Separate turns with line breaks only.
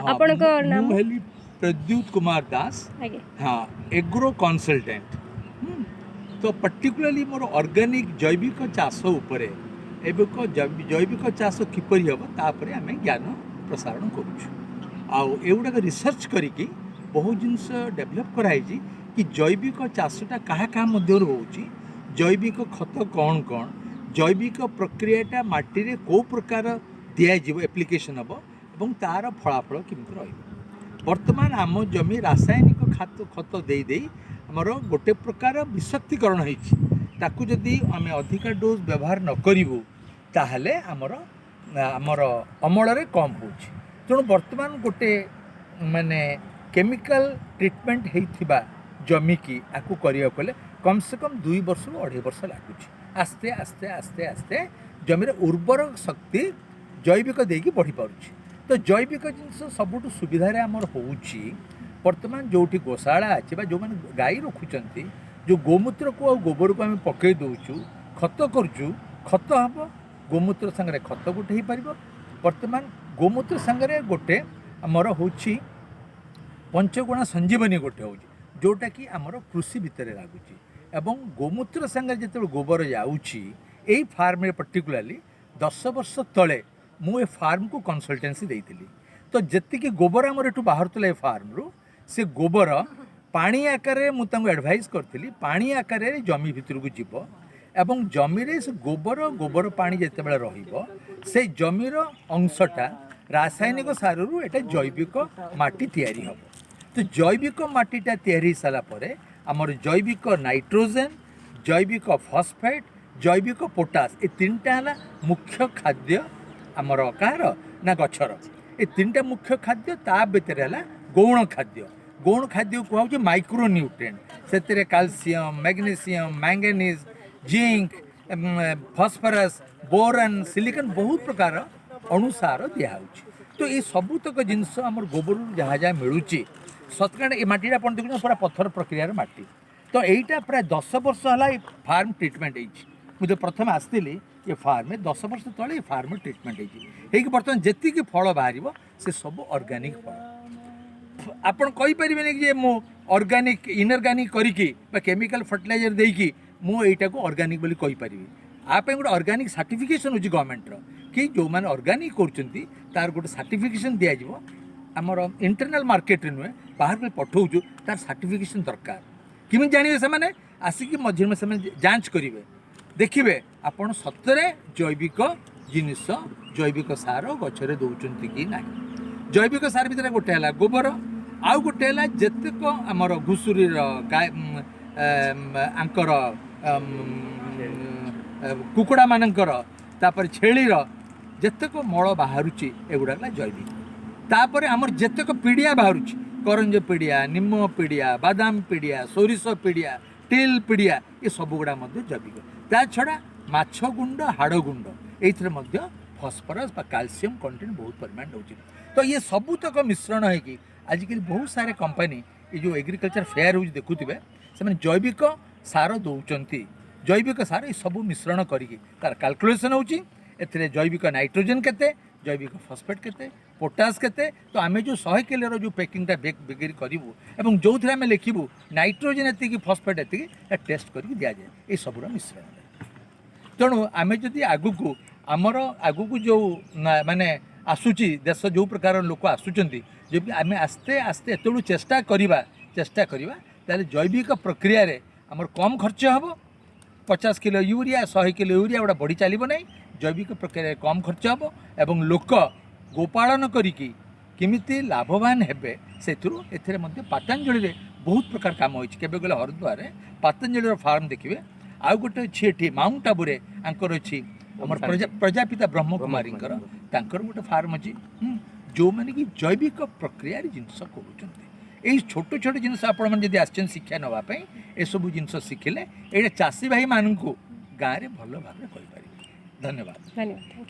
आपणक नाम
हेली प्रद्युत कुमार दास
आगे
हाँ एग्रो कनसल्टेंट तो पर्टिकुलाली मोर ऑर्गेनिक जैविक चाष उपरे जैविक चाष किपरि हम तापर आम ज्ञान प्रसारण करुगुड़ाक रिसर्च करी बहुत जिनस डेभलप कराई कि जैविक चाषटा क्या क्या हो जैविक खत कौन कौन जैविक प्रक्रियाटा माटी कौ प्रकार दिज्व एप्लिकेशन हम और तार फलाफल केमती रर्तमान आम जमी रासायनिक खत दे आमर गोटे प्रकार विषक्तिकरण होती जदि आम अधिका डोज व्यवहार न करूँ ताहले आमर आमर अमल कम हो तेणु बर्तमान गोटे माने केमिकल ट्रिटमेंट होता जमी की आपको करें कम से कम 2 वर्ष 2.5 वर्ष लगुच आस्ते आस्ते आस्ते आस्ते जमीर उर्वर शक्ति जैविक देकी बढ़ी पार्छ तो जैविक जिनस सबुठ सुविधार आमर होर्तमान जो गोशाला अच्छे जो मैंने गाई रखुच्च जो गोमूत्र को आ गोबर को आम पकई दौचु खत करुचु खत हम गोमूत्र सांगे खत गोटे हो पार बर्तमान गोमूत्र सांगे गोटे आमर हूँ पंचगुणा संजीवनी गोटे हूँ जोटा कि आमर कृषि भितर लगुच एवं गोमूत्र सांगे जो गोबर जाऊँगी यही फार्म में पर्टिकुलाली 10 वर्ष तले मुझे फार्म को कनसल्टेंसी देती तो जी गोबर आमर एठू बाहर फार्म रू से गोबर पानी आकार मुझे एडभाइस करी पानी आकार जमी भितर को जीव एवं जमी से गोबर गोबर पानी जिते से जमीर अंशटा रासायनिक सार रू एटा जैविक माटी तैयारी हम तो जैविक माटीटा तैयारी सारापर आमर जैविक नाइट्रोजेन जैविक फॉस्फेट जैविक पोटास ये 3टा है मुख्य खाद्य आमर कहार ना गचर ये 3टा मुख्य खाद्य ता भितर है गौण खाद्य कहूँ माइक्रो न्यूट्रिएंट से calcium magnesium manganese zinc phosphorus boron silicon बहुत प्रकार अणुसार दिखाऊँ तो ये सबुतक जिनस आम गोबर जहाँ जहाँ मिलूँ सतकाण ये मटीटा आप देखुन पूरा पत्थर प्रक्रियार माटी तो यहीटा प्राय 10 वर्ष है फार्म ट्रिटमेंट मुझे प्रथम आसती ये फार्म में 10 वर्ष तले फार्म ट्रिटमेंट होगी बर्तमान जी फल बाहर से सब ऑर्गेनिक फल आपड़ कहींपारे कि मु ऑर्गेनिक इनऑर्गेनिक करी केमिकल फर्टिलाइजर देकी मुझा को ऑर्गेनिक बोली कहींपारि आप गोटे ऑर्गेनिक सर्टिफिकेशन हो गवर्नमेंटर कि जो मैंने ऑर्गेनिक कर गोटे सर्टिफिकेशन दिज्व आमर इंटरनल मार्केट नुहे बाहर को पठाऊँ तार सर्टिफिकेशन दरकार किमी जानवे से आसिक मझे में से जांच करेंगे देखिए आपड़ सतरे जैविक जिनिस जैविक सार गचरे दौरान कि ना जैविक सार भितर गोटे है गोबर आउ गोटे है जितेक आमर घुषुरी आंकर कुकुड़ा मानकर तापर छेलीर जितेक मल बाहर एगुड़ा जैविक तापर आमर जितेक पीड़िया बाहर करंज पीड़िया निम पीड़िया बादाम पीड़िया सोरिष पीड़िया टिल पीड़िया ये सबुगुड़ा जैविक ता छड़ा माछ गुंड हाड़ गुंड ये फॉस्फोरस कैल्शियम कंटेंट बहुत परिमाण रोचे तो ये सबुतक मिश्रण है आजिकल बहुत सारे कंपनी ये जो एग्रीकल्चर फेयर हो देखुवे से जैविक सार दौरान जैविक सार ये सब मिश्रण करी तार कैलकुलेसन होची एथिरे जैविक नाइट्रोजेन केते जैविक फॉस्फेट केते पोटास केते तो आम जो 100 किलो जो पैकिंगटा बिक्री करूँ और जो आम लिखू नाइट्रोजेन एति फॉस्फेट एति टेस्ट कर दि जाए ये सबूर मिश्रण तेणु आम जदि आगू आमर आगू जो माने आसूची देश जो प्रकार लोक आसुच्च जब आम आस्ते आस्ते एतु चेष्टा करवा जैविक प्रक्रिया रे आमर कम खर्च हम 50 किलो यूरिया 100 किलो यूरिया गोटा बढ़ी चलो ना जैविक प्रक्रिया कम खर्च हम एवं लोक गोपालन करिकी किमिति लाभवान हेबे सेथुरु एथिरे मध्ये पतंजलि बहुत प्रकार काम होइछ केबे गले हरद्वार पतंजलि फार्म देखिए आउ गोटे अछि एठी माउंट आबुरे आंकर अछि हमर प्रजापिता ब्रह्म कुमारींकर तांकर गोटे फार्म अछि जो माने कि जैविक प्रक्रिया जिनस करूछन्ते एई छोट छोट जिनस आपण मन जदि आछन शिक्षा नवा पई ए सब जिनस शिखिले एटा चासी भाई मानकु गारे भलो भाबरे कहि पारिबे धन्यवाद।